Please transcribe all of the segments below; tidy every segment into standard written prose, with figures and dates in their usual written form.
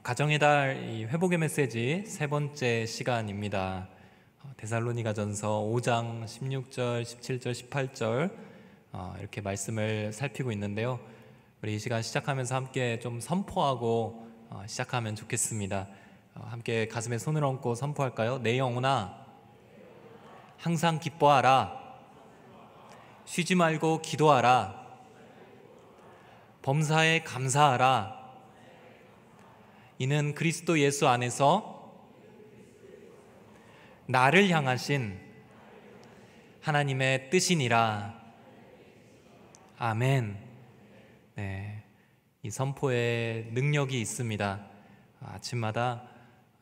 가정의 달 이 회복의 메시지 세 번째 시간입니다. 데살로니가전서 5장 16절, 17절, 18절 이렇게 말씀을 살피고 있는데요. 우리 이 시간 시작하면서 함께 좀 선포하고 시작하면 좋겠습니다. 함께 가슴에 손을 얹고 선포할까요? 내 영혼아 항상 기뻐하라. 쉬지 말고 기도하라. 범사에 감사하라. 이는 그리스도 예수 안에서 나를 향하신 하나님의 뜻이니라. 아멘. 네, 이 선포에 능력이 있습니다. 아침마다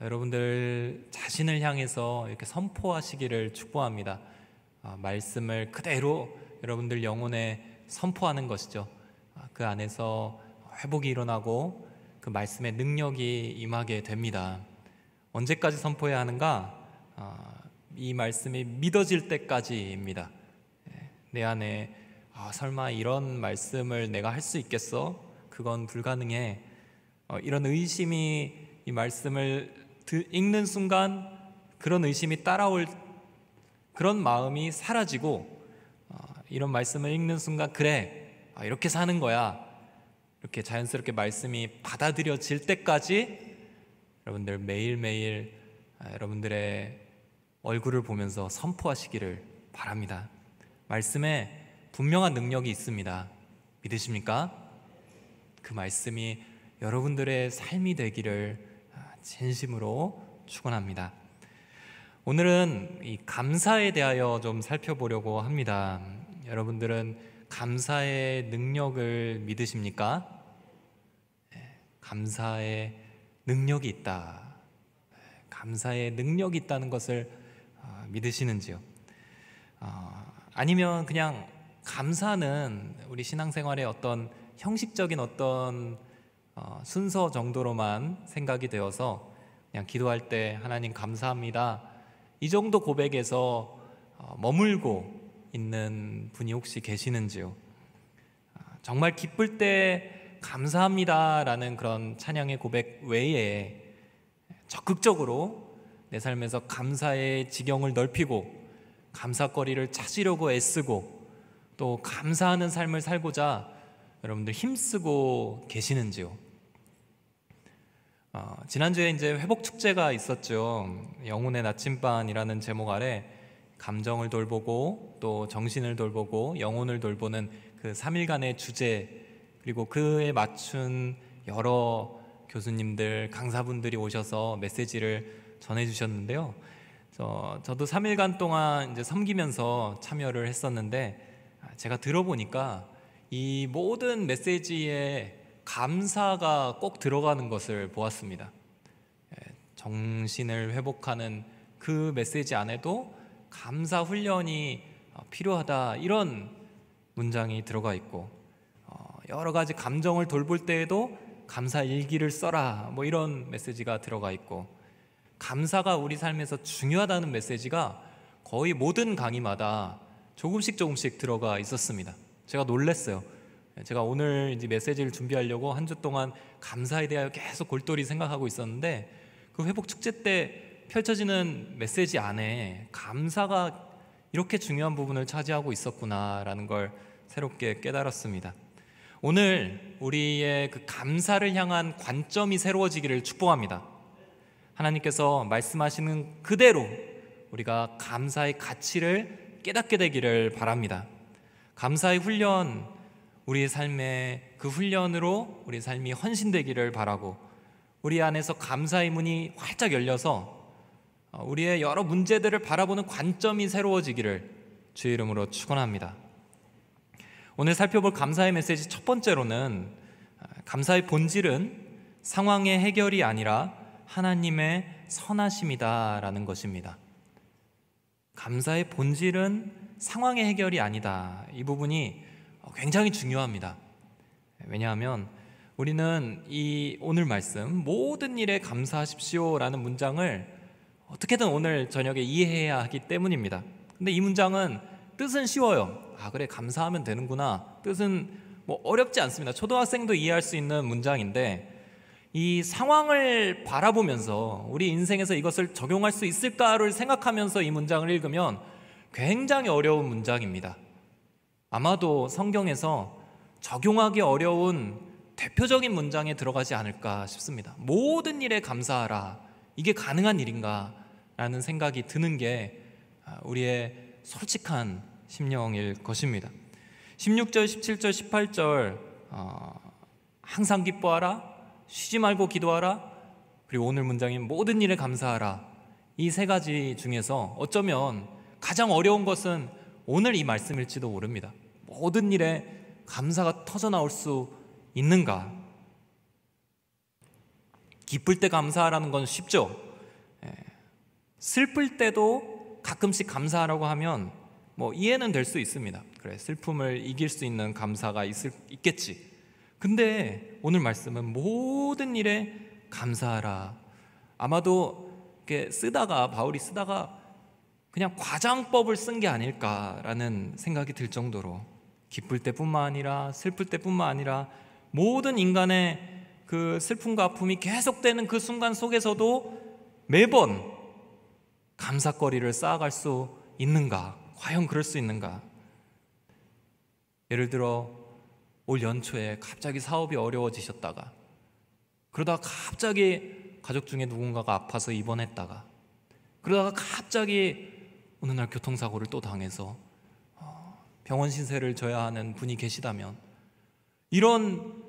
여러분들 자신을 향해서 이렇게 선포하시기를 축복합니다. 말씀을 그대로 여러분들 영혼에 선포하는 것이죠. 그 안에서 회복이 일어나고 그 말씀의 능력이 임하게 됩니다. 언제까지 선포해야 하는가? 이 말씀이 믿어질 때까지입니다. 내 안에 설마 이런 말씀을 내가 할 수 있겠어? 그건 불가능해. 이런 의심이 이 말씀을 읽는 순간 그런 의심이 따라올 그런 마음이 사라지고 이런 말씀을 읽는 순간 그래, 이렇게 사는 거야, 이렇게 자연스럽게 말씀이 받아들여질 때까지 여러분들 매일매일 여러분들의 얼굴을 보면서 선포하시기를 바랍니다. 말씀에 분명한 능력이 있습니다. 믿으십니까? 그 말씀이 여러분들의 삶이 되기를 진심으로 축원합니다. 오늘은 이 감사에 대하여 좀 살펴보려고 합니다. 여러분들은 감사의 능력을 믿으십니까? 감사의 능력이 있다. 감사의 능력이 있다는 것을 믿으시는지요? 아니면 그냥 감사는 우리 신앙생활의 어떤 형식적인 어떤 순서 정도로만 생각이 되어서 그냥 기도할 때 하나님 감사합니다, 이 정도 고백에서 머물고 있는 분이 혹시 계시는지요? 정말 기쁠 때 감사합니다라는 그런 찬양의 고백 외에 적극적으로 내 삶에서 감사의 지경을 넓히고 감사거리를 찾으려고 애쓰고 또 감사하는 삶을 살고자 여러분들 힘쓰고 계시는지요? 지난주에 이제 회복축제가 있었죠. 영혼의 나침반이라는 제목 아래 감정을 돌보고 또 정신을 돌보고 영혼을 돌보는 그 3일간의 주제, 그리고 그에 맞춘 여러 교수님들, 강사분들이 오셔서 메시지를 전해주셨는데요. 저도 3일간 동안 이제 섬기면서 참여를 했었는데 제가 들어보니까 이 모든 메시지에 감사가 꼭 들어가는 것을 보았습니다. 정신을 회복하는 그 메시지 안에도 감사 훈련이 필요하다, 이런 문장이 들어가 있고, 여러 가지 감정을 돌볼 때에도 감사 일기를 써라, 뭐 이런 메시지가 들어가 있고, 감사가 우리 삶에서 중요하다는 메시지가 거의 모든 강의마다 조금씩 들어가 있었습니다. 제가 놀랐어요. 제가 오늘 이제 메시지를 준비하려고 한 주 동안 감사에 대하여 계속 골똘히 생각하고 있었는데 그 회복 축제 때 펼쳐지는 메시지 안에 감사가 이렇게 중요한 부분을 차지하고 있었구나라는 걸 새롭게 깨달았습니다. 오늘 우리의 그 감사를 향한 관점이 새로워지기를 축복합니다. 하나님께서 말씀하시는 그대로 우리가 감사의 가치를 깨닫게 되기를 바랍니다. 감사의 훈련, 우리의 삶에 그 훈련으로 우리 삶이 헌신되기를 바라고, 우리 안에서 감사의 문이 활짝 열려서 우리의 여러 문제들을 바라보는 관점이 새로워지기를 주의 이름으로 축원합니다. 오늘 살펴볼 감사의 메시지 첫 번째로는 감사의 본질은 상황의 해결이 아니라 하나님의 선하심이다라는 것입니다. 감사의 본질은 상황의 해결이 아니다. 이 부분이 굉장히 중요합니다. 왜냐하면 우리는 이 오늘 말씀 모든 일에 감사하십시오라는 문장을 어떻게든 오늘 저녁에 이해해야 하기 때문입니다. 근데 이 문장은 뜻은 쉬워요. 그래, 감사하면 되는구나. 뜻은 뭐 어렵지 않습니다. 초등학생도 이해할 수 있는 문장인데 이 상황을 바라보면서 우리 인생에서 이것을 적용할 수 있을까를 생각하면서 이 문장을 읽으면 굉장히 어려운 문장입니다. 아마도 성경에서 적용하기 어려운 대표적인 문장에 들어가지 않을까 싶습니다. 모든 일에 감사하라. 이게 가능한 일인가? 라는 생각이 드는 게 우리의 솔직한 심령일 것입니다. 16절, 17절, 18절 항상 기뻐하라, 쉬지 말고 기도하라, 그리고 오늘 문장인 모든 일에 감사하라. 이 세 가지 중에서 어쩌면 가장 어려운 것은 오늘 이 말씀일지도 모릅니다. 모든 일에 감사가 터져나올 수 있는가? 기쁠 때 감사하라는 건 쉽죠. 슬플 때도 가끔씩 감사하라고 하면 이해는 될 수 있습니다. 그래, 슬픔을 이길 수 있는 감사가 있겠지. 근데 오늘 말씀은 모든 일에 감사하라. 아마도 이렇게 바울이 쓰다가 그냥 과장법을 쓴 게 아닐까라는 생각이 들 정도로 기쁠 때뿐만 아니라 슬플 때뿐만 아니라 모든 인간의 그 슬픔과 아픔이 계속되는 그 순간 속에서도 매번 감사거리를 쌓아갈 수 있는가? 과연 그럴 수 있는가? 예를 들어 올 연초에 갑자기 사업이 어려워지셨다가 그러다가 갑자기 가족 중에 누군가가 아파서 입원했다가 그러다가 갑자기 어느 날 교통사고를 또 당해서 병원 신세를 져야 하는 분이 계시다면, 이런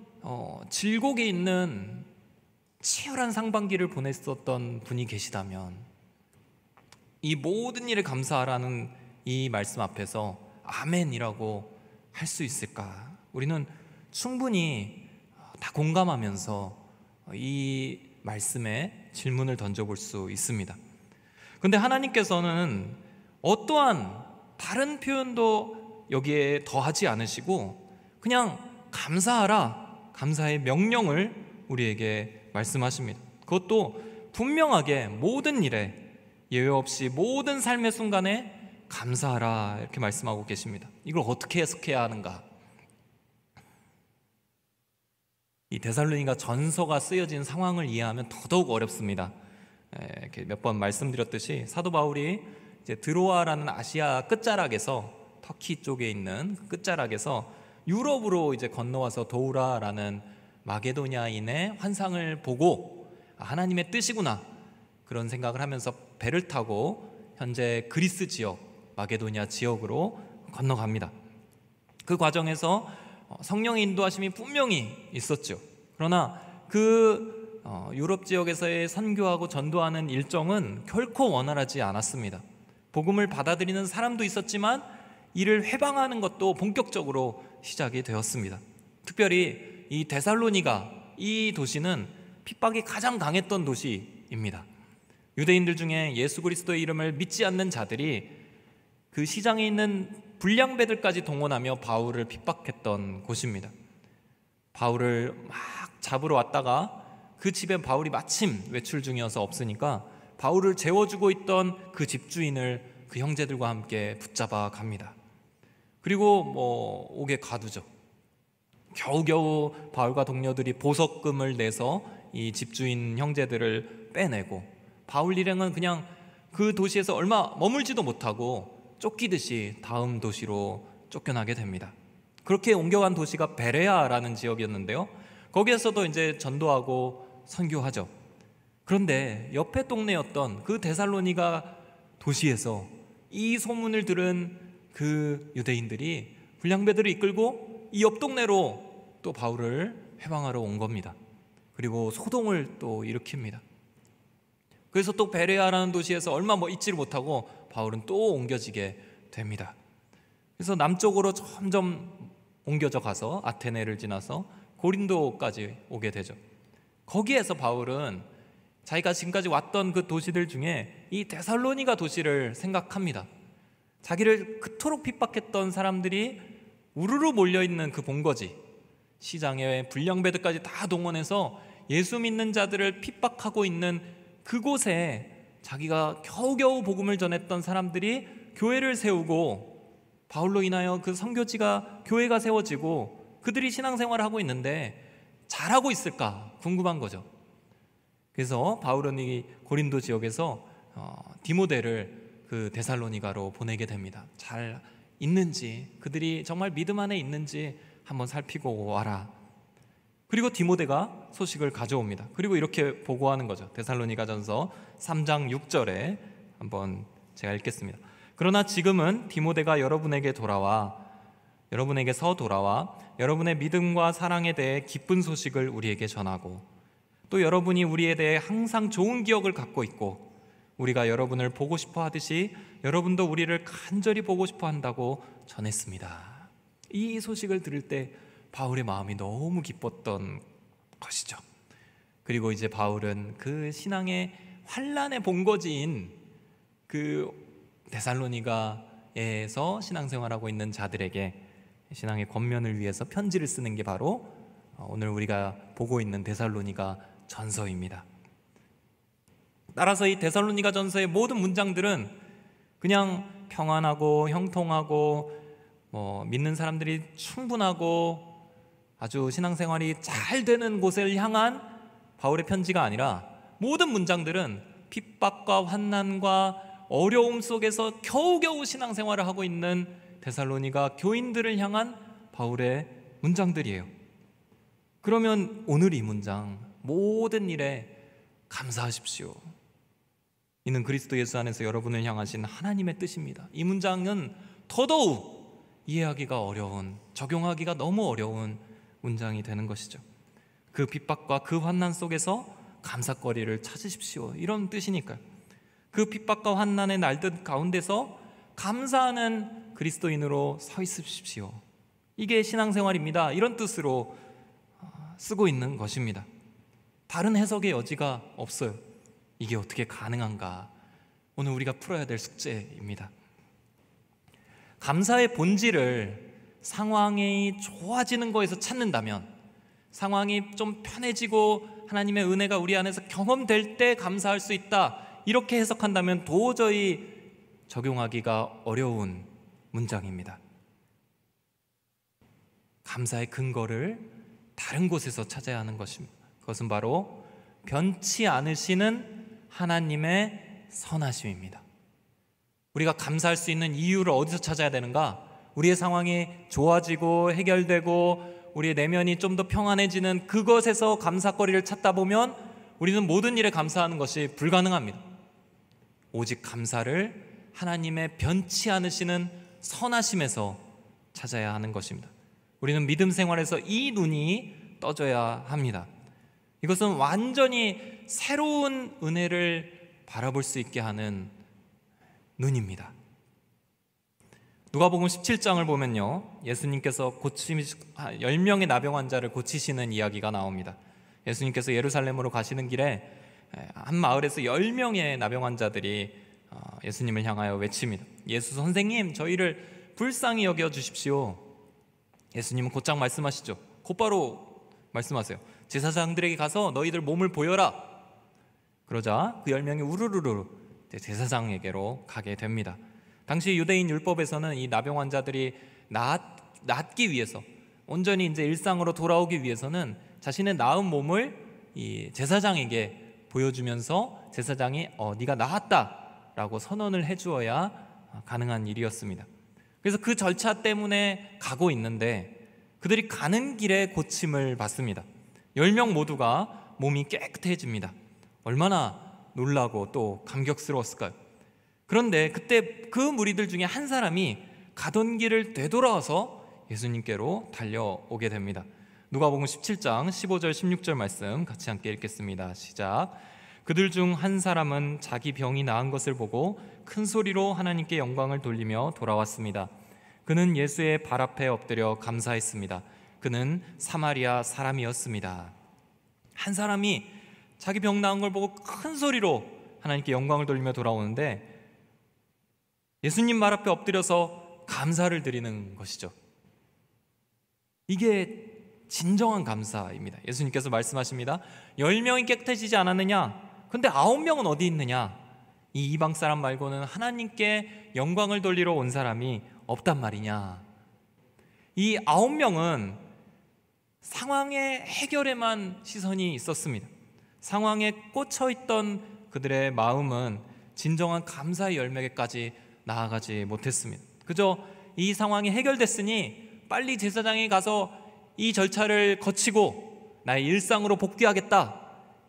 질곡이 있는 치열한 상반기를 보냈었던 분이 계시다면 이 모든 일에 감사하라는 이 말씀 앞에서 아멘이라고 할 수 있을까? 우리는 충분히 다 공감하면서 이 말씀에 질문을 던져볼 수 있습니다. 그런데 하나님께서는 어떠한 다른 표현도 여기에 더하지 않으시고 그냥 감사하라, 감사의 명령을 우리에게 말씀하십니다. 그것도 분명하게 모든 일에 예외 없이 모든 삶의 순간에 감사하라 이렇게 말씀하고 계십니다. 이걸 어떻게 해석해야 하는가? 이 데살로니가 전서가 쓰여진 상황을 이해하면 더더욱 어렵습니다. 이렇게 몇 번 말씀드렸듯이 사도 바울이 이제 드로아라는 아시아 끝자락에서, 터키 쪽에 있는 끝자락에서 유럽으로 이제 건너와서 도우라라는 마게도냐인의 환상을 보고 하나님의 뜻이구나 그런 생각을 하면서 배를 타고 현재 그리스 지역, 마게도냐 지역으로 건너갑니다. 그 과정에서 성령의 인도하심이 분명히 있었죠. 그러나 그 유럽 지역에서의 선교하고 전도하는 일정은 결코 원활하지 않았습니다. 복음을 받아들이는 사람도 있었지만 이를 회방하는 것도 본격적으로 시작이 되었습니다. 특별히 이 데살로니가, 이 도시는 핍박이 가장 강했던 도시입니다. 유대인들 중에 예수 그리스도의 이름을 믿지 않는 자들이 그 시장에 있는 불량배들까지 동원하며 바울을 핍박했던 곳입니다. 바울을 막 잡으러 왔다가 그 집에 바울이 마침 외출 중이어서 없으니까 바울을 재워주고 있던 그 집주인을 그 형제들과 함께 붙잡아 갑니다. 그리고 옥에 가두죠. 겨우겨우 바울과 동료들이 보석금을 내서 이 집주인 형제들을 빼내고, 바울 일행은 그냥 그 도시에서 얼마 머물지도 못하고 쫓기듯이 다음 도시로 쫓겨나게 됩니다. 그렇게 옮겨간 도시가 베레아라는 지역이었는데요, 거기에서도 이제 전도하고 선교하죠. 그런데 옆에 동네였던 그 데살로니가 도시에서 이 소문을 들은 그 유대인들이 불량배들을 이끌고 이 옆 동네로 또 바울을 해방하러 온 겁니다. 그리고 소동을 또 일으킵니다. 그래서 또 베레아라는 도시에서 얼마 있지를 못하고 바울은 또 옮겨지게 됩니다. 그래서 남쪽으로 점점 옮겨져 가서 아테네를 지나서 고린도까지 오게 되죠. 거기에서 바울은 자기가 지금까지 왔던 그 도시들 중에 이 데살로니가 도시를 생각합니다. 자기를 그토록 핍박했던 사람들이 우르르 몰려있는 그 본거지, 시장에 불량배들까지 다 동원해서 예수 믿는 자들을 핍박하고 있는 그곳에 자기가 겨우겨우 복음을 전했던 사람들이 교회를 세우고, 바울로 인하여 그 선교지가, 교회가 세워지고 그들이 신앙생활을 하고 있는데 잘하고 있을까 궁금한 거죠. 그래서 바울은 이 고린도 지역에서 디모데를 그 데살로니가로 보내게 됩니다. 잘 있는지, 그들이 정말 믿음 안에 있는지 한번 살피고 와라. 그리고 디모데가 소식을 가져옵니다. 그리고 이렇게 보고하는 거죠. 데살로니가전서 3장 6절에 한번 제가 읽겠습니다. 그러나 지금은 디모데가 여러분에게서 돌아와 여러분의 믿음과 사랑에 대해 기쁜 소식을 우리에게 전하고, 또 여러분이 우리에 대해 항상 좋은 기억을 갖고 있고, 우리가 여러분을 보고 싶어 하듯이 여러분도 우리를 간절히 보고 싶어 한다고 전했습니다. 이 소식을 들을 때 바울의 마음이 너무 기뻤던 것이죠. 그리고 이제 바울은 그 신앙의 환란의 본거지인 그 데살로니가에서 신앙생활하고 있는 자들에게 신앙의 권면을 위해서 편지를 쓰는 게 바로 오늘 우리가 보고 있는 데살로니가 전서입니다. 따라서 이 데살로니가 전서의 모든 문장들은 그냥 평안하고 형통하고 믿는 사람들이 충분하고 아주 신앙생활이 잘 되는 곳을 향한 바울의 편지가 아니라, 모든 문장들은 핍박과 환난과 어려움 속에서 겨우겨우 신앙생활을 하고 있는 데살로니가 교인들을 향한 바울의 문장들이에요. 그러면 오늘 이 문장, 모든 일에 감사하십시오, 이는 그리스도 예수 안에서 여러분을 향하신 하나님의 뜻입니다. 이 문장은 더더욱 이해하기가 어려운, 적용하기가 너무 어려운 문장이 되는 것이죠. 그 핍박과 그 환난 속에서 감사거리를 찾으십시오, 이런 뜻이니까요. 그 핍박과 환난의 날들 가운데서 감사하는 그리스도인으로 서 있으십시오, 이게 신앙생활입니다, 이런 뜻으로 쓰고 있는 것입니다. 다른 해석의 여지가 없어요. 이게 어떻게 가능한가? 오늘 우리가 풀어야 될 숙제입니다. 감사의 본질을 상황이 좋아지는 거에서 찾는다면, 상황이 좀 편해지고 하나님의 은혜가 우리 안에서 경험될 때 감사할 수 있다, 이렇게 해석한다면 도저히 적용하기가 어려운 문장입니다. 감사의 근거를 다른 곳에서 찾아야 하는 것입니다. 그것은 바로 변치 않으시는 하나님의 선하심입니다. 우리가 감사할 수 있는 이유를 어디서 찾아야 되는가? 우리의 상황이 좋아지고 해결되고 우리의 내면이 좀 더 평안해지는 그것에서 감사거리를 찾다 보면 우리는 모든 일에 감사하는 것이 불가능합니다. 오직 감사를 하나님의 변치 않으시는 선하심에서 찾아야 하는 것입니다. 우리는 믿음 생활에서 이 눈이 떠져야 합니다. 이것은 완전히 새로운 은혜를 바라볼 수 있게 하는 눈입니다. 누가복음 17장을 보면요, 예수님께서 10명의 나병 환자를 고치시는 이야기가 나옵니다. 예수님께서 예루살렘으로 가시는 길에 한 마을에서 10명의 나병 환자들이 예수님을 향하여 외칩니다. 예수 선생님, 저희를 불쌍히 여겨 주십시오. 예수님은 곧장 말씀하시죠. 곧바로 말씀하세요. 제사장들에게 가서 너희들 몸을 보여라. 그러자 그 10명이 우르르르 제사장에게로 가게 됩니다. 당시 유대인 율법에서는 이 나병 환자들이 낫기 위해서, 온전히 이제 일상으로 돌아오기 위해서는 자신의 나은 몸을 이 제사장에게 보여주면서 제사장이 네가 나았다라고 선언을 해주어야 가능한 일이었습니다. 그래서 그 절차 때문에 가고 있는데 그들이 가는 길에 고침을 받습니다. 10명 모두가 몸이 깨끗해집니다. 얼마나 놀라고 또 감격스러웠을까요? 그런데 그때 그 무리들 중에 한 사람이 가던 길을 되돌아와서 예수님께로 달려오게 됩니다. 누가복음 17장 15절 16절 말씀 같이 함께 읽겠습니다. 시작. 그들 중 한 사람은 자기 병이 나은 것을 보고 큰 소리로 하나님께 영광을 돌리며 돌아왔습니다. 그는 예수의 발 앞에 엎드려 감사했습니다. 그는 사마리아 사람이었습니다. 한 사람이 자기 병 나은 걸 보고 큰 소리로 하나님께 영광을 돌리며 돌아오는데 예수님 발 앞에 엎드려서 감사를 드리는 것이죠. 이게 진정한 감사입니다. 예수님께서 말씀하십니다. 10명이 깨끗해지지 않았느냐? 근데 9명은 어디 있느냐? 이 이방 사람 말고는 하나님께 영광을 돌리러 온 사람이 없단 말이냐? 이 9명은 상황의 해결에만 시선이 있었습니다. 상황에 꽂혀 있던 그들의 마음은 진정한 감사의 열매까지 나아가지 못했습니다. 그저 이 상황이 해결됐으니 빨리 제사장에 가서 이 절차를 거치고 나의 일상으로 복귀하겠다,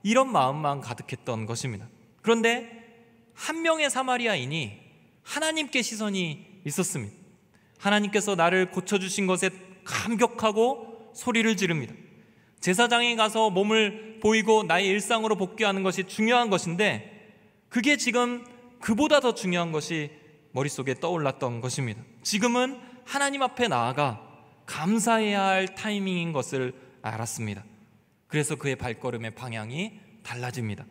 이런 마음만 가득했던 것입니다. 그런데 한 명의 사마리아인이 하나님께 시선이 있었습니다. 하나님께서 나를 고쳐주신 것에 감격하고 소리를 지릅니다. 제사장에 가서 몸을 보이고 나의 일상으로 복귀하는 것이 중요한 것인데, 그게 지금 그보다 더 중요한 것이 머릿속에 떠올랐던 것입니다. 지금은 하나님 앞에 나아가 감사해야 할 타이밍인 것을 알았습니다. 그래서 그의 발걸음의 방향이 달라집니다.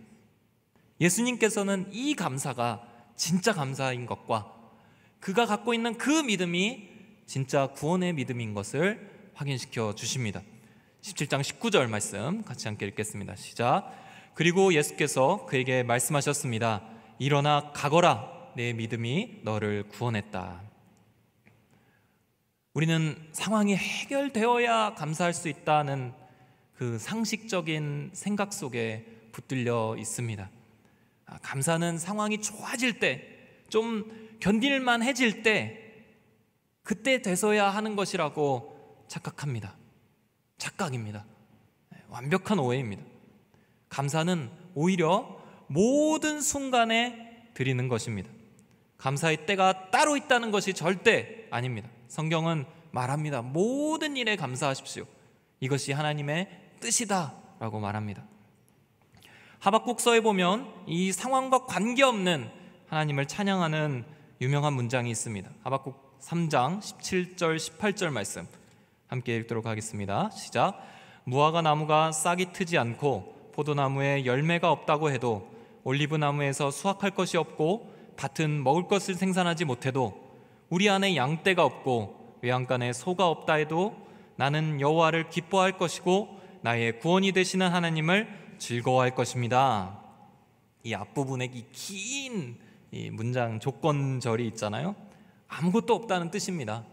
예수님께서는 이 감사가 진짜 감사인 것과 그가 갖고 있는 그 믿음이 진짜 구원의 믿음인 것을 확인시켜 주십니다. 17장 19절 말씀 같이 함께 읽겠습니다. 시작. 그리고 예수께서 그에게 말씀하셨습니다. 일어나 가거라, 내 믿음이 너를 구원했다. 우리는 상황이 해결되어야 감사할 수 있다는 그 상식적인 생각 속에 붙들려 있습니다. 감사는 상황이 좋아질 때, 좀 견딜만 해질 때, 그때 돼서야 하는 것이라고 착각합니다. 착각입니다. 완벽한 오해입니다. 감사는 오히려 모든 순간에 드리는 것입니다. 감사의 때가 따로 있다는 것이 절대 아닙니다. 성경은 말합니다. 모든 일에 감사하십시오. 이것이 하나님의 뜻이다 라고 말합니다. 하박국서에 보면 이 상황과 관계없는 하나님을 찬양하는 유명한 문장이 있습니다. 하박국 3장 17절 18절 말씀 함께 읽도록 하겠습니다. 시작. 무화과 나무가 싹이 트지 않고 포도나무에 열매가 없다고 해도, 올리브 나무에서 수확할 것이 없고 밭은 먹을 것을 생산하지 못해도, 우리 안에 양떼가 없고 외양간에 소가 없다 해도 나는 여호와를 기뻐할 것이고 나의 구원이 되시는 하나님을 즐거워할 것입니다. 이 앞부분에 이 긴 문장 조건절이 있잖아요. 아무것도 없다는 뜻입니다.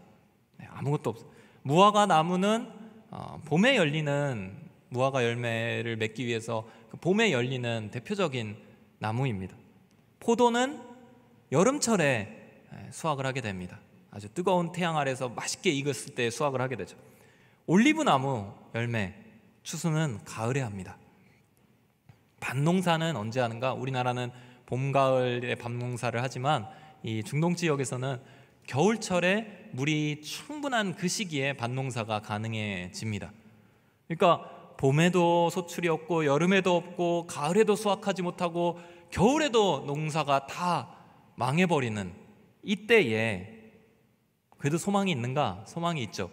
아무것도 없어. 무화과 나무는 봄에 열리는 무화과 열매를 맺기 위해서 봄에 열리는 대표적인 나무입니다. 포도는 여름철에 수확을 하게 됩니다. 아주 뜨거운 태양 아래서 맛있게 익었을 때 수확을 하게 되죠. 올리브 나무 열매 추수는 가을에 합니다. 밭농사는 언제 하는가? 우리나라는 봄, 가을에 밭농사를 하지만 이 중동 지역에서는 겨울철에 물이 충분한 그 시기에 밭농사가 가능해집니다. 그러니까 봄에도 소출이 없고 여름에도 없고 가을에도 수확하지 못하고 겨울에도 농사가 다 망해버리는 이때에 그래도 소망이 있는가? 소망이 있죠.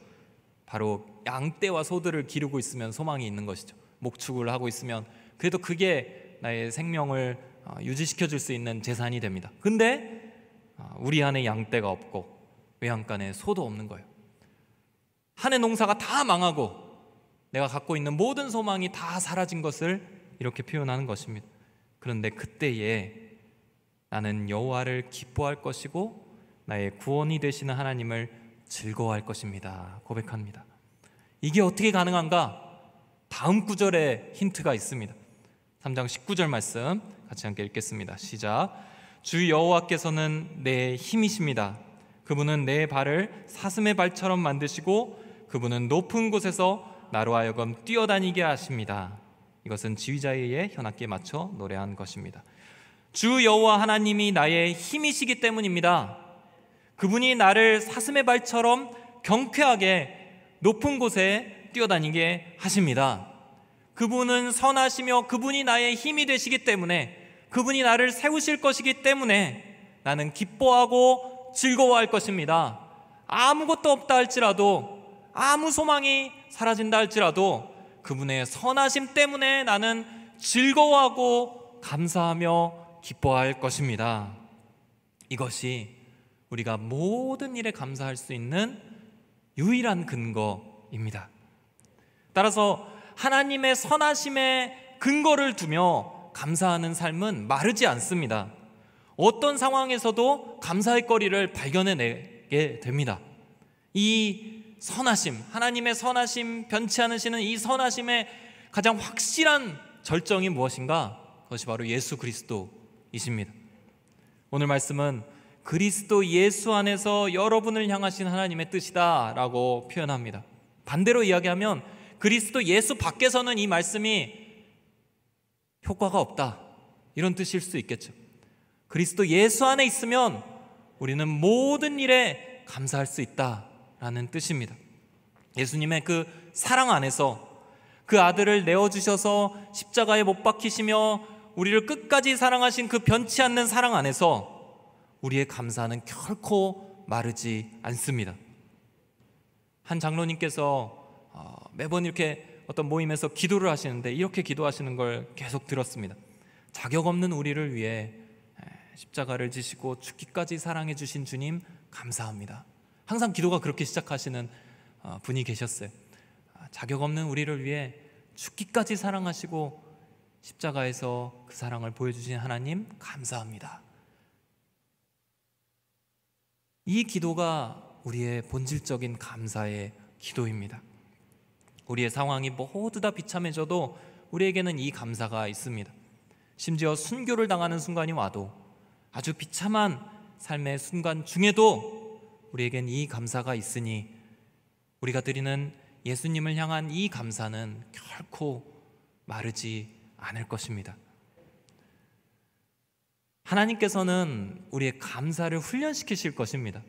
바로 양떼와 소들을 기르고 있으면 소망이 있는 것이죠. 목축을 하고 있으면 그래도 그게 나의 생명을 유지시켜 줄 수 있는 재산이 됩니다. 근데 우리 안에 양떼가 없고 외양간에 소도 없는 거예요. 한 해 농사가 다 망하고 내가 갖고 있는 모든 소망이 다 사라진 것을 이렇게 표현하는 것입니다. 그런데 그때에 나는 여호와를 기뻐할 것이고 나의 구원이 되시는 하나님을 즐거워할 것입니다. 고백합니다. 이게 어떻게 가능한가? 다음 구절에 힌트가 있습니다. 3장 19절 말씀 같이 함께 읽겠습니다. 시작. 주 여호와께서는 내 힘이십니다. 그분은 내 발을 사슴의 발처럼 만드시고 그분은 높은 곳에서 나로 하여금 뛰어다니게 하십니다. 이것은 지휘자에 의해 현악기에 맞춰 노래한 것입니다. 주 여호와 하나님이 나의 힘이시기 때문입니다. 그분이 나를 사슴의 발처럼 경쾌하게 높은 곳에 뛰어다니게 하십니다. 그분은 선하시며 그분이 나의 힘이 되시기 때문에, 그분이 나를 세우실 것이기 때문에 나는 기뻐하고 즐거워할 것입니다. 아무것도 없다 할지라도, 아무 소망이 사라진다 할지라도 그분의 선하심 때문에 나는 즐거워하고 감사하며 기뻐할 것입니다. 이것이 우리가 모든 일에 감사할 수 있는 유일한 근거입니다. 따라서 하나님의 선하심에 근거를 두며 감사하는 삶은 마르지 않습니다. 어떤 상황에서도 감사의 거리를 발견해내게 됩니다. 이 선하심, 하나님의 선하심, 변치 않으시는 이 선하심의 가장 확실한 절정이 무엇인가? 그것이 바로 예수 그리스도이십니다. 오늘 말씀은 그리스도 예수 안에서 여러분을 향하신 하나님의 뜻이다 라고 표현합니다. 반대로 이야기하면 그리스도 예수 밖에서는 이 말씀이 효과가 없다, 이런 뜻일 수 있겠죠. 그리스도 예수 안에 있으면 우리는 모든 일에 감사할 수 있다라는 뜻입니다. 예수님의 그 사랑 안에서, 그 아들을 내어주셔서 십자가에 못 박히시며 우리를 끝까지 사랑하신 그 변치 않는 사랑 안에서 우리의 감사는 결코 마르지 않습니다. 한 장로님께서 매번 이렇게 어떤 모임에서 기도를 하시는데 이렇게 기도하시는 걸 계속 들었습니다. 자격 없는 우리를 위해 십자가를 지시고 죽기까지 사랑해 주신 주님 감사합니다. 항상 기도가 그렇게 시작하시는 분이 계셨어요. 자격 없는 우리를 위해 죽기까지 사랑하시고 십자가에서 그 사랑을 보여주신 하나님 감사합니다. 이 기도가 우리의 본질적인 감사의 기도입니다. 우리의 상황이 모두 다 비참해져도 우리에게는 이 감사가 있습니다. 심지어 순교를 당하는 순간이 와도, 아주 비참한 삶의 순간 중에도 우리에겐 이 감사가 있으니 우리가 드리는 예수님을 향한 이 감사는 결코 마르지 않을 것입니다. 하나님께서는 우리의 감사를 훈련시키실 것입니다.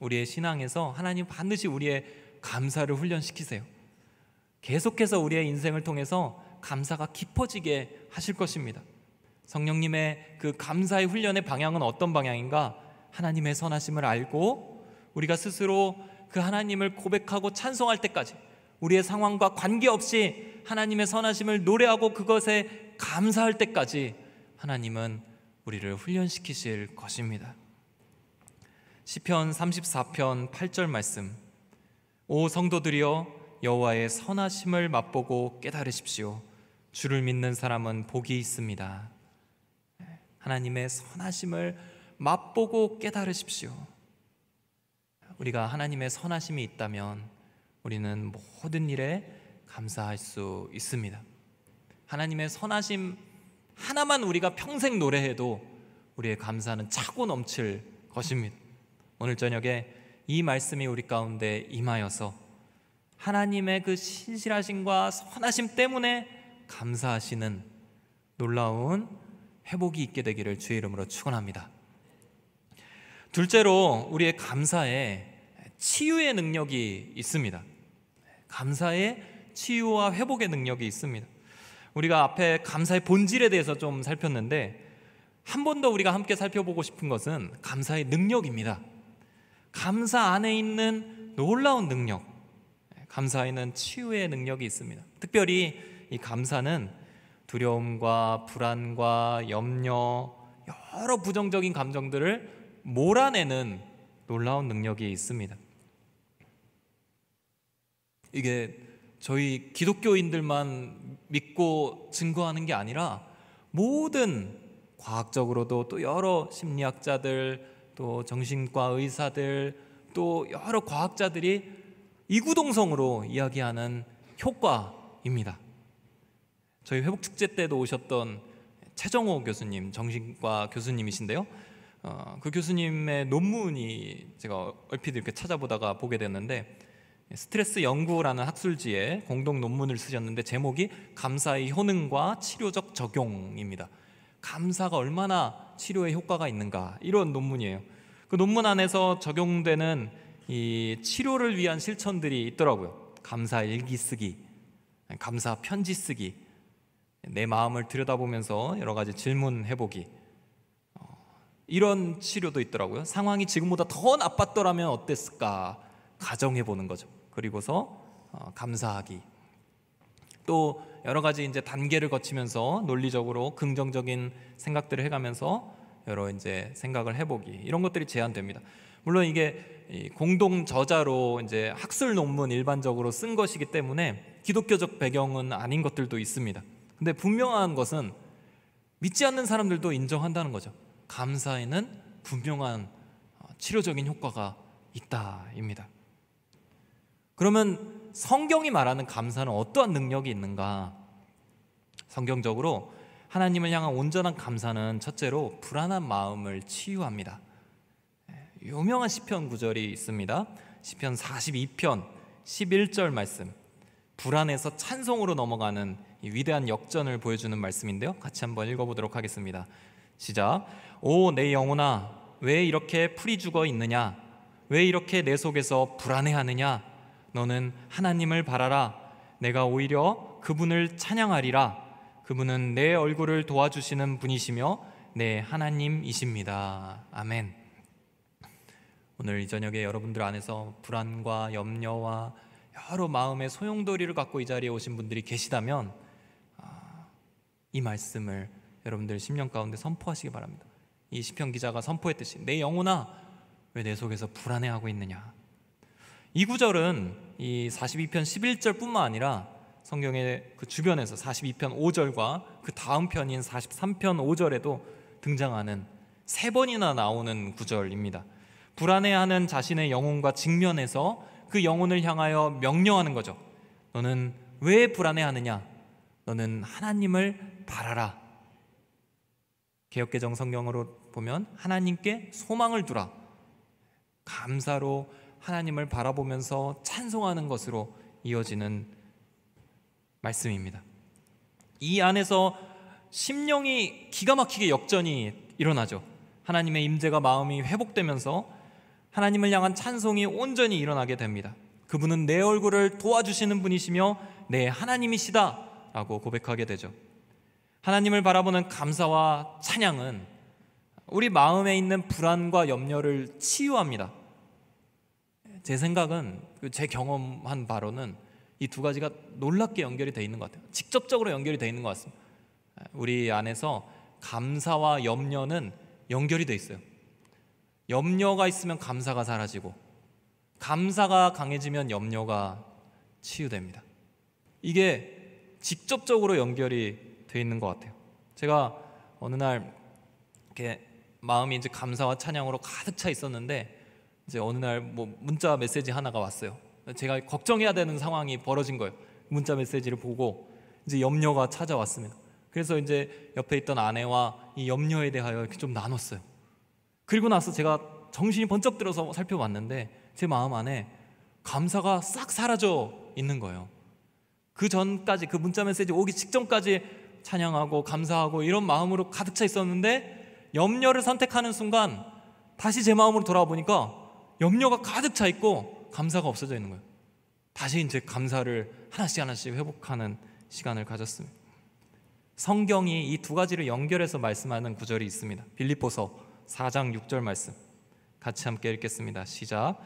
우리의 신앙에서 하나님 반드시 우리의 감사를 훈련시키세요. 계속해서 우리의 인생을 통해서 감사가 깊어지게 하실 것입니다. 성령님의 그 감사의 훈련의 방향은 어떤 방향인가? 하나님의 선하심을 알고 우리가 스스로 그 하나님을 고백하고 찬송할 때까지, 우리의 상황과 관계없이 하나님의 선하심을 노래하고 그것에 감사할 때까지 하나님은 우리를 훈련시키실 것입니다. 시편 34편 8절 말씀, 오 성도들이여 여호와의 선하심을 맛보고 깨달으십시오. 주를 믿는 사람은 복이 있습니다. 하나님의 선하심을 맛보고 깨달으십시오. 우리가 하나님의 선하심이 있다면 우리는 모든 일에 감사할 수 있습니다. 하나님의 선하심 하나만 우리가 평생 노래해도 우리의 감사는 차고 넘칠 것입니다. 오늘 저녁에 이 말씀이 우리 가운데 임하여서 하나님의 그 신실하심과 선하심 때문에 감사하시는 놀라운 회복이 있게 되기를 주의 이름으로 축원합니다. 둘째로 우리의 감사에 치유의 능력이 있습니다. 감사에 치유와 회복의 능력이 있습니다. 우리가 앞에 감사의 본질에 대해서 좀 살폈는데 한 번 더 우리가 함께 살펴보고 싶은 것은 감사의 능력입니다. 감사 안에 있는 놀라운 능력, 감사에는 치유의 능력이 있습니다. 특별히 이 감사는 두려움과 불안과 염려, 여러 부정적인 감정들을 몰아내는 놀라운 능력이 있습니다. 이게 저희 기독교인들만 믿고 증거하는 게 아니라 모든 과학적으로도 또 여러 심리학자들, 또 정신과 의사들, 또 여러 과학자들이 이구동성으로 이야기하는 효과입니다. 저희 회복축제 때도 오셨던 최정호 교수님, 정신과 교수님이신데요. 그 교수님의 논문이 제가 얼핏 이렇게 찾아보다가 보게 됐는데, 스트레스 연구라는 학술지에 공동 논문을 쓰셨는데 제목이 감사의 효능과 치료적 적용입니다. 감사가 얼마나 치료에 효과가 있는가, 이런 논문이에요. 그 논문 안에서 적용되는 이 치료를 위한 실천들이 있더라고요. 감사 일기 쓰기, 감사 편지 쓰기, 내 마음을 들여다보면서 여러 가지 질문해보기, 이런 치료도 있더라고요. 상황이 지금보다 더 나빴더라면 어땠을까 가정해보는 거죠. 그리고서 감사하기, 또 여러 가지 이제 단계를 거치면서 논리적으로 긍정적인 생각들을 해가면서 여러 이제 생각을 해보기, 이런 것들이 제한됩니다. 물론 이게 공동 저자로 이제 학술 논문 일반적으로 쓴 것이기 때문에 기독교적 배경은 아닌 것들도 있습니다. 근데 분명한 것은 믿지 않는 사람들도 인정한다는 거죠. 감사에는 분명한 치료적인 효과가 있다입니다. 그러면 성경이 말하는 감사는 어떠한 능력이 있는가? 성경적으로 하나님을 향한 온전한 감사는 첫째로 불안한 마음을 치유합니다. 유명한 시편 구절이 있습니다. 시편 42편 11절 말씀, 불안에서 찬송으로 넘어가는 이 위대한 역전을 보여주는 말씀인데요, 같이 한번 읽어보도록 하겠습니다. 시작. 오 내 영혼아, 왜 이렇게 풀이 죽어 있느냐? 왜 이렇게 내 속에서 불안해하느냐? 너는 하나님을 바라라. 내가 오히려 그분을 찬양하리라. 그분은 내 얼굴을 도와주시는 분이시며 내 하나님이십니다. 아멘. 오늘 이 저녁에 여러분들 안에서 불안과 염려와 여러 마음의 소용돌이를 갖고 이 자리에 오신 분들이 계시다면 이 말씀을 여러분들 심령 가운데 선포하시기 바랍니다. 이 시편 기자가 선포했듯이 내 영혼아, 왜 내 속에서 불안해하고 있느냐? 이 구절은 이 42편 11절뿐만 아니라 성경의 그 주변에서 42편 5절과 그 다음 편인 43편 5절에도 등장하는 3번이나 나오는 구절입니다. 불안해하는 자신의 영혼과 직면해서 그 영혼을 향하여 명령하는 거죠. 너는 왜 불안해하느냐? 너는 하나님을 바라라. 개역개정 성경으로 보면 하나님께 소망을 두라. 감사로 하나님을 바라보면서 찬송하는 것으로 이어지는 말씀입니다. 이 안에서 심령이 기가 막히게 역전이 일어나죠. 하나님의 임재가 마음이 회복되면서 하나님을 향한 찬송이 온전히 일어나게 됩니다. 그분은 내 얼굴을 도와주시는 분이시며 내 하나님이시다 라고 고백하게 되죠. 하나님을 바라보는 감사와 찬양은 우리 마음에 있는 불안과 염려를 치유합니다. 제 생각은, 제 경험한 바로는 이 두 가지가 놀랍게 연결이 되어 있는 것 같아요. 직접적으로 연결이 되어 있는 것 같습니다. 우리 안에서 감사와 염려는 연결이 되어 있어요. 염려가 있으면 감사가 사라지고, 감사가 강해지면 염려가 치유됩니다. 이게 직접적으로 연결이 되어 있는 것 같아요. 제가 어느 날 이렇게 마음이 이제 감사와 찬양으로 가득 차 있었는데, 이제 어느 날 문자 메시지 하나가 왔어요. 제가 걱정해야 되는 상황이 벌어진 거예요. 문자 메시지를 보고 이제 염려가 찾아왔습니다. 그래서 이제 옆에 있던 아내와 이 염려에 대하여 이렇게 좀 나눴어요. 그리고 나서 제가 정신이 번쩍 들어서 살펴봤는데 제 마음 안에 감사가 싹 사라져 있는 거예요. 그 전까지, 그 문자 메시지 오기 직전까지 찬양하고 감사하고 이런 마음으로 가득 차 있었는데, 염려를 선택하는 순간 다시 제 마음으로 돌아와 보니까 염려가 가득 차 있고 감사가 없어져 있는 거예요. 다시 이제 감사를 하나씩 회복하는 시간을 가졌습니다. 성경이 이 두 가지를 연결해서 말씀하는 구절이 있습니다. 빌립보서 4장 6절 말씀 같이 함께 읽겠습니다. 시작.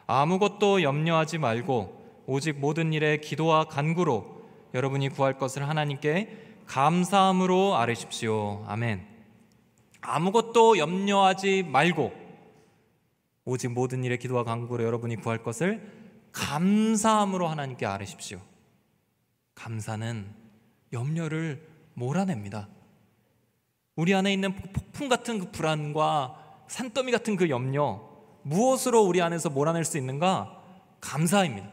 아무것도 염려하지 말고 오직 모든 일에 기도와 간구로 여러분이 구할 것을 하나님께 감사함으로 아뢰십시오. 아멘. 아무것도 염려하지 말고 오직 모든 일에 기도와 간구로 여러분이 구할 것을 감사함으로 하나님께 아뢰십시오. 감사는 염려를 몰아냅니다. 우리 안에 있는 폭풍 같은 그 불안과 산더미 같은 그 염려, 무엇으로 우리 안에서 몰아낼 수 있는가? 감사입니다.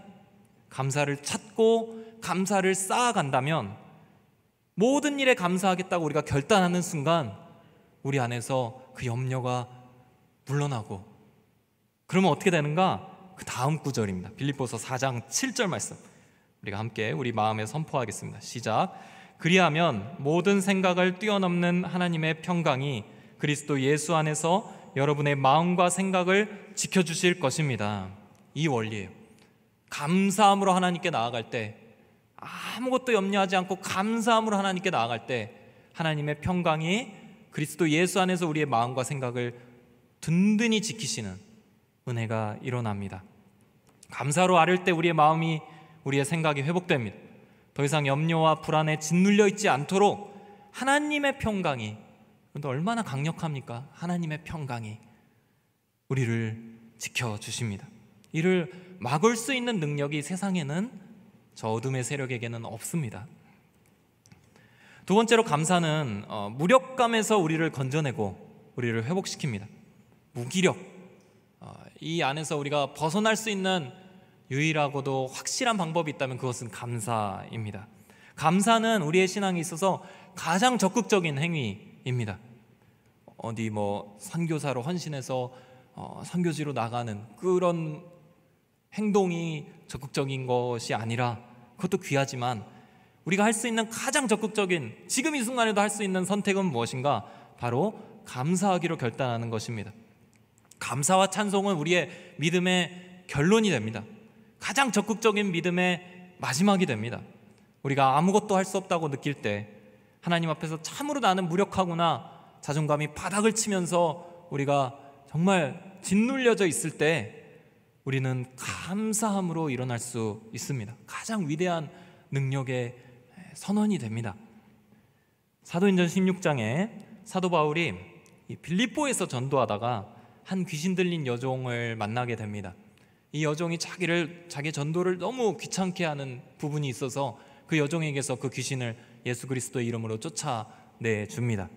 감사를 찾고 감사를 쌓아간다면, 모든 일에 감사하겠다고 우리가 결단하는 순간 우리 안에서 그 염려가 물러나고, 그러면 어떻게 되는가? 그 다음 구절입니다. 빌립보서 4장 7절 말씀 우리가 함께 우리 마음에 선포하겠습니다. 시작. 그리하면 모든 생각을 뛰어넘는 하나님의 평강이 그리스도 예수 안에서 여러분의 마음과 생각을 지켜주실 것입니다. 이 원리예요. 감사함으로 하나님께 나아갈 때, 아무것도 염려하지 않고 감사함으로 하나님께 나아갈 때 하나님의 평강이 그리스도 예수 안에서 우리의 마음과 생각을 든든히 지키시는 은혜가 일어납니다. 감사로 아뢰 때 우리의 마음이, 우리의 생각이 회복됩니다. 더 이상 염려와 불안에 짓눌려 있지 않도록 하나님의 평강이, 근데 얼마나 강력합니까? 하나님의 평강이 우리를 지켜주십니다. 이를 막을 수 있는 능력이 세상에는, 저 어둠의 세력에게는 없습니다. 두 번째로 감사는 무력감에서 우리를 건져내고 우리를 회복시킵니다. 무기력, 이 안에서 우리가 벗어날 수 있는 유일하고도 확실한 방법이 있다면 그것은 감사입니다. 감사는 우리의 신앙에 있어서 가장 적극적인 행위입니다. 어디 선교사로 헌신해서 선교지로 나가는 그런 행동이 적극적인 것이 아니라, 그것도 귀하지만 우리가 할 수 있는 가장 적극적인, 지금 이 순간에도 할 수 있는 선택은 무엇인가? 바로 감사하기로 결단하는 것입니다. 감사와 찬송은 우리의 믿음의 결론이 됩니다. 가장 적극적인 믿음의 마지막이 됩니다. 우리가 아무것도 할 수 없다고 느낄 때, 하나님 앞에서 참으로 나는 무력하구나, 자존감이 바닥을 치면서 우리가 정말 짓눌려져 있을 때 우리는 감사함으로 일어날 수 있습니다. 가장 위대한 능력의 선언이 됩니다. 사도행전 16장에 사도 바울이 빌립보에서 전도하다가 한 귀신 들린 여종을 만나게 됩니다. 이 여종이 자기 전도를 너무 귀찮게 하는 부분이 있어서 그 여종에게서 그 귀신을 예수 그리스도의 이름으로 쫓아내 줍니다.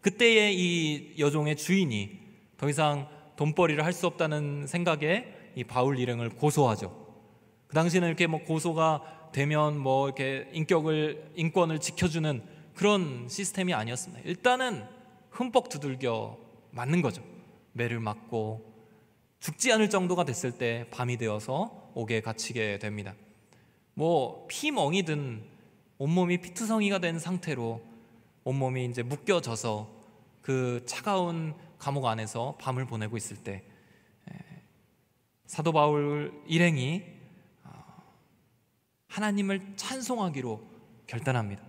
그때의 이 여종의 주인이 더 이상 돈벌이를 할 수 없다는 생각에 이 바울 일행을 고소하죠. 그 당시에는 이렇게 고소가 되면 이렇게 인권을 지켜주는 그런 시스템이 아니었습니다. 일단은 흠뻑 두들겨 맞는 거죠. 매를 맞고 죽지 않을 정도가 됐을 때 밤이 되어서 옥에 갇히게 됩니다. 피멍이 든 온몸이 피투성이가 된 상태로 온몸이 이제 묶여져서 그 차가운 감옥 안에서 밤을 보내고 있을 때 사도 바울 일행이 하나님을 찬송하기로 결단합니다.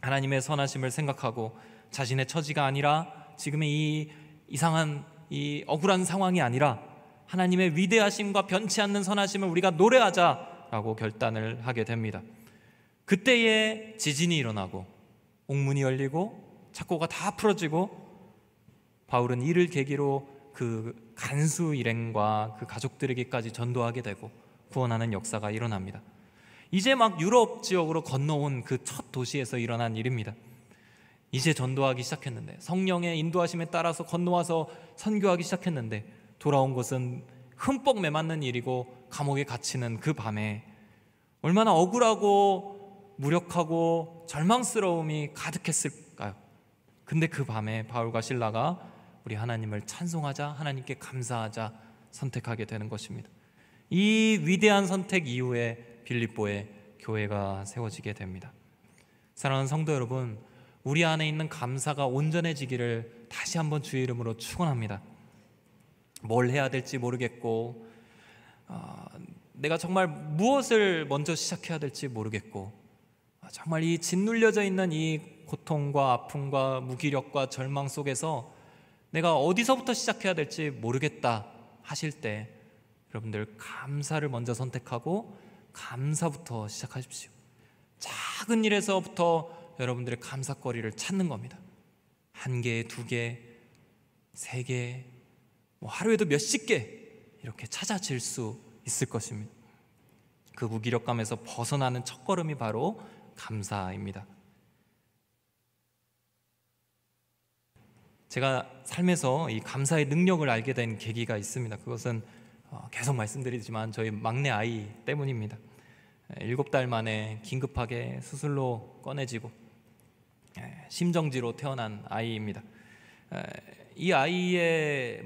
하나님의 선하심을 생각하고 자신의 처지가 아니라 지금의 이 이상한 이 억울한 상황이 아니라 하나님의 위대하심과 변치 않는 선하심을 우리가 노래하자라고 결단을 하게 됩니다. 그때에 지진이 일어나고 옥문이 열리고 착고가 다 풀어지고 바울은 이를 계기로 그 간수 일행과 그 가족들에게까지 전도하게 되고 구원하는 역사가 일어납니다. 이제 유럽 지역으로 건너온 그 첫 도시에서 일어난 일입니다. 이제 전도하기 시작했는데, 성령의 인도하심에 따라서 건너와서 선교하기 시작했는데, 돌아온 것은 흠뻑 매맞는 일이고 감옥에 갇히는 그 밤에 얼마나 억울하고 무력하고 절망스러움이 가득했을까요? 근데 그 밤에 바울과 실라가 우리 하나님을 찬송하자, 하나님께 감사하자 선택하게 되는 것입니다. 이 위대한 선택 이후에 빌립보에 교회가 세워지게 됩니다. 사랑하는 성도 여러분, 우리 안에 있는 감사가 온전해지기를 다시 한번 주의 이름으로 축원합니다. 뭘 해야 될지 모르겠고, 내가 정말 무엇을 먼저 시작해야 될지 모르겠고, 정말 이 짓눌려져 있는 이 고통과 아픔과 무기력과 절망 속에서 내가 어디서부터 시작해야 될지 모르겠다 하실 때, 여러분들 감사를 먼저 선택하고 감사부터 시작하십시오. 작은 일에서부터 여러분들의 감사거리를 찾는 겁니다. 1개, 2개, 3개, 하루에도 몇십 개 이렇게 찾아질 수 있을 것입니다. 그 무기력감에서 벗어나는 첫걸음이 바로 감사입니다. 제가 삶에서 이 감사의 능력을 알게 된 계기가 있습니다. 그것은 계속 말씀드리지만 저희 막내 아이 때문입니다. 7달 만에 긴급하게 수술로 꺼내지고 심정지로 태어난 아이입니다. 이 아이의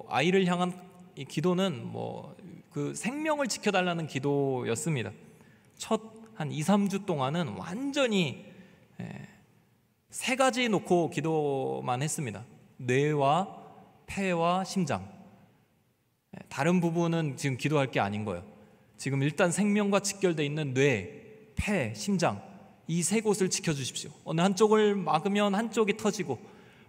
아이를 향한 이 기도는 그 생명을 지켜달라는 기도였습니다. 첫 한 2-3주 동안은 완전히 3가지 놓고 기도만 했습니다. 뇌와 폐와 심장. 다른 부분은 지금 기도할 게 아닌 거예요. 지금 일단 생명과 직결되어 있는 뇌, 폐, 심장, 이 3곳을 지켜주십시오. 어느 한쪽을 막으면 한쪽이 터지고,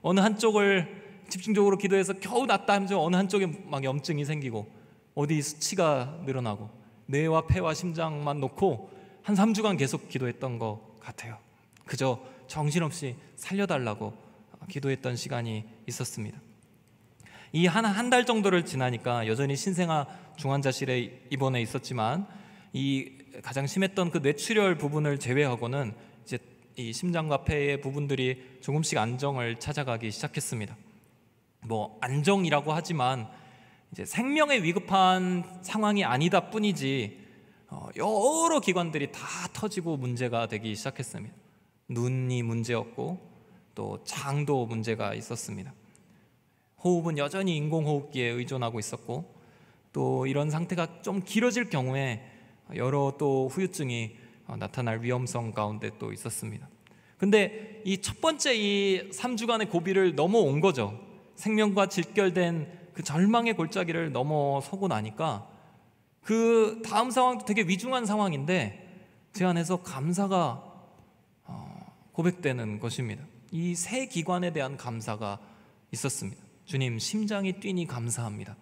어느 한쪽을 집중적으로 기도해서 겨우 낫다 하면 어느 한쪽에 염증이 생기고, 어디 수치가 늘어나고, 뇌와 폐와 심장만 놓고 한 3주간 계속 기도했던 것 같아요. 그저 정신없이 살려달라고 기도했던 시간이 있었습니다. 이 한 달 정도를 지나니까 여전히 신생아 중환자실에 입원해 있었지만, 이 가장 심했던 그 뇌출혈 부분을 제외하고는 이제 이 심장과 폐의 부분들이 조금씩 안정을 찾아가기 시작했습니다. 안정이라고 하지만 이제 생명에 위급한 상황이 아니다 뿐이지 여러 기관들이 다 터지고 문제가 되기 시작했습니다. 눈이 문제였고 또 장도 문제가 있었습니다. 호흡은 여전히 인공호흡기에 의존하고 있었고, 또 이런 상태가 좀 길어질 경우에 여러 또 후유증이 나타날 위험성 가운데 또 있었습니다. 근데 이 첫 번째 이 3주간의 고비를 넘어온 거죠. 생명과 직결된 그 절망의 골짜기를 넘어서고 나니까 그 다음 상황도 되게 위중한 상황인데 제 안에서 감사가 고백되는 것입니다. 이 세 기관에 대한 감사가 있었습니다. 주님, 심장이 뛰니 감사합니다.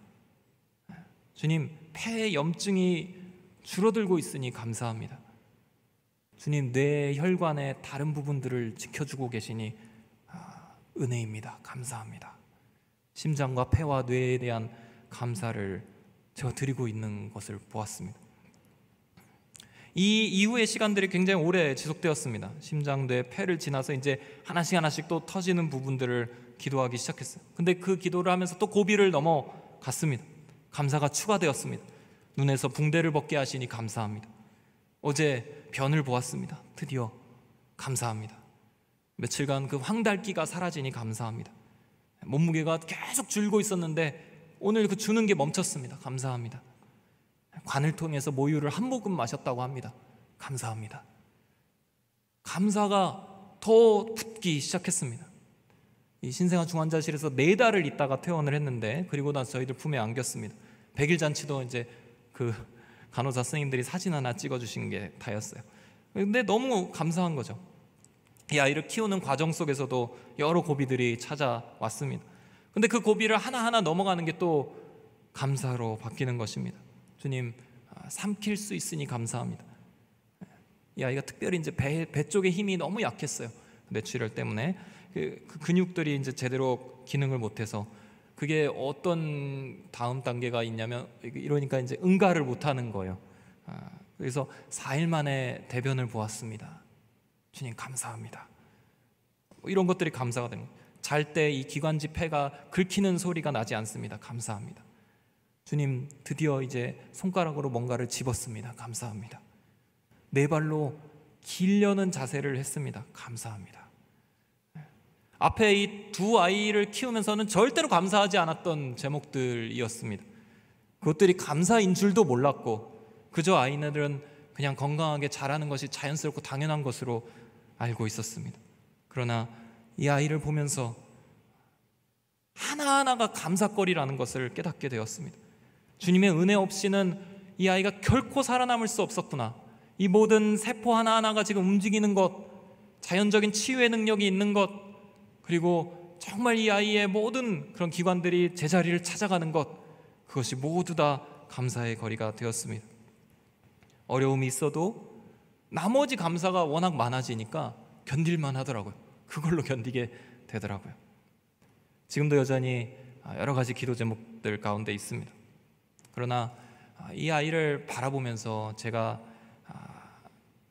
주님, 폐에 염증이 줄어들고 있으니 감사합니다. 주님, 뇌 혈관의 다른 부분들을 지켜주고 계시니 은혜입니다. 감사합니다. 심장과 폐와 뇌에 대한 감사를 제가 드리고 있는 것을 보았습니다. 이 이후의 시간들이 굉장히 오래 지속되었습니다. 심장, 뇌, 폐를 지나서 이제 하나씩 또 터지는 부분들을 기도하기 시작했어요. 근데 그 기도를 하면서 또 고비를 넘어갔습니다. 감사가 추가되었습니다. 눈에서 붕대를 벗게 하시니 감사합니다. 어제 변을 보았습니다. 드디어 감사합니다. 며칠간 그 황달기가 사라지니 감사합니다. 몸무게가 계속 줄고 있었는데 오늘 그 주는 게 멈췄습니다. 감사합니다. 관을 통해서 모유를 한 모금 마셨다고 합니다. 감사합니다. 감사가 더 붙기 시작했습니다. 이 신생아 중환자실에서 4달을 있다가 퇴원을 했는데, 그리고 나서 저희들 품에 안겼습니다. 100일 잔치도 이제 그 간호사 선생님들이 사진 하나 찍어주신 게 다였어요. 근데 너무 감사한 거죠. 이 아이를 키우는 과정 속에서도 여러 고비들이 찾아왔습니다. 근데 그 고비를 하나하나 넘어가는 게 또 감사로 바뀌는 것입니다. 주님, 삼킬 수 있으니 감사합니다. 이 아이가 특별히 이제 배 쪽에 힘이 너무 약했어요. 뇌출혈 때문에 그 근육들이 이제 제대로 기능을 못해서, 그게 어떤 다음 단계가 있냐면, 이러니까 이제 응가를 못하는 거예요. 그래서 4일 만에 대변을 보았습니다. 주님 감사합니다. 이런 것들이 감사가 되는 거예요. 잘 때 이 기관지 폐가 긁히는 소리가 나지 않습니다. 감사합니다. 주님, 드디어 이제 손가락으로 뭔가를 집었습니다. 감사합니다. 네 발로 기려는 자세를 했습니다. 감사합니다. 앞에 이 두 아이를 키우면서는 절대로 감사하지 않았던 제목들이었습니다. 그것들이 감사인 줄도 몰랐고, 그저 아이들은 그냥 건강하게 자라는 것이 자연스럽고 당연한 것으로 알고 있었습니다. 그러나 이 아이를 보면서 하나하나가 감사거리라는 것을 깨닫게 되었습니다. 주님의 은혜 없이는 이 아이가 결코 살아남을 수 없었구나. 이 모든 세포 하나하나가 지금 움직이는 것, 자연적인 치유의 능력이 있는 것, 그리고 정말 이 아이의 모든 그런 기관들이 제자리를 찾아가는 것, 그것이 모두 다 감사의 거리가 되었습니다. 어려움이 있어도 나머지 감사가 워낙 많아지니까 견딜만 하더라고요. 그걸로 견디게 되더라고요. 지금도 여전히 여러 가지 기도 제목들 가운데 있습니다. 그러나 이 아이를 바라보면서 제가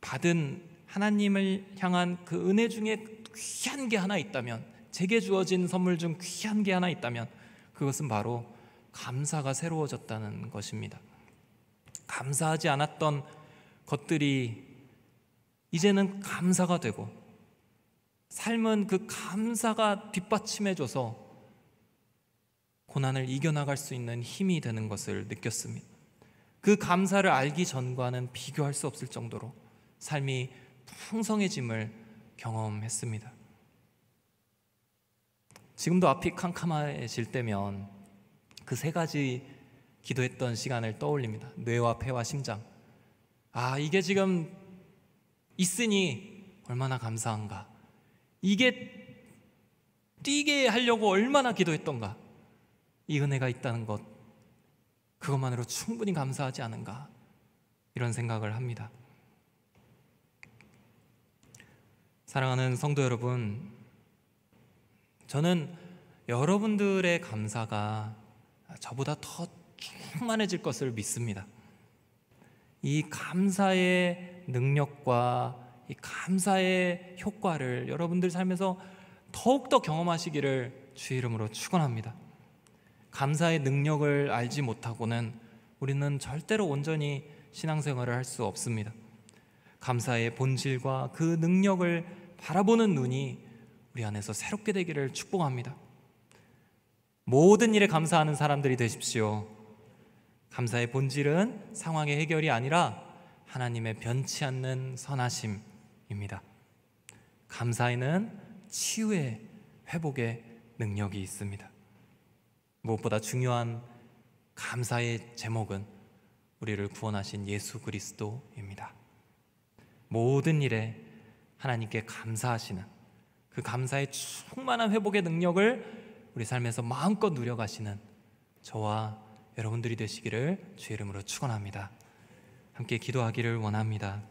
받은 하나님을 향한 그 은혜 중에 귀한 게 하나 있다면, 제게 주어진 선물 중 귀한 게 하나 있다면, 그것은 바로 감사가 새로워졌다는 것입니다. 감사하지 않았던 것들이 이제는 감사가 되고, 삶은 그 감사가 뒷받침해줘서 고난을 이겨나갈 수 있는 힘이 되는 것을 느꼈습니다. 그 감사를 알기 전과는 비교할 수 없을 정도로 삶이 풍성해짐을 경험했습니다. 지금도 앞이 캄캄해질 때면 그 3가지 기도했던 시간을 떠올립니다. 뇌와 폐와 심장. 이게 지금 있으니 얼마나 감사한가. 이게 뛰게 하려고 얼마나 기도했던가. 이 은혜가 있다는 것, 그것만으로 충분히 감사하지 않은가, 이런 생각을 합니다. 사랑하는 성도 여러분, 저는 여러분들의 감사가 저보다 더 충만해질 것을 믿습니다. 이 감사의 능력과 이 감사의 효과를 여러분들 삶에서 더욱더 경험하시기를 주의 이름으로 축원합니다. 감사의 능력을 알지 못하고는 우리는 절대로 온전히 신앙생활을 할 수 없습니다. 감사의 본질과 그 능력을 바라보는 눈이 우리 안에서 새롭게 되기를 축복합니다. 모든 일에 감사하는 사람들이 되십시오. 감사의 본질은 상황의 해결이 아니라 하나님의 변치 않는 선하심입니다. 감사에는 치유의 회복의 능력이 있습니다. 무엇보다 중요한 감사의 제목은 우리를 구원하신 예수 그리스도입니다. 모든 일에 하나님께 감사하시는 그 감사의 충만한 회복의 능력을 우리 삶에서 마음껏 누려가시는 저와 여러분들이 되시기를 주의 이름으로 축원합니다. 함께 기도하기를 원합니다.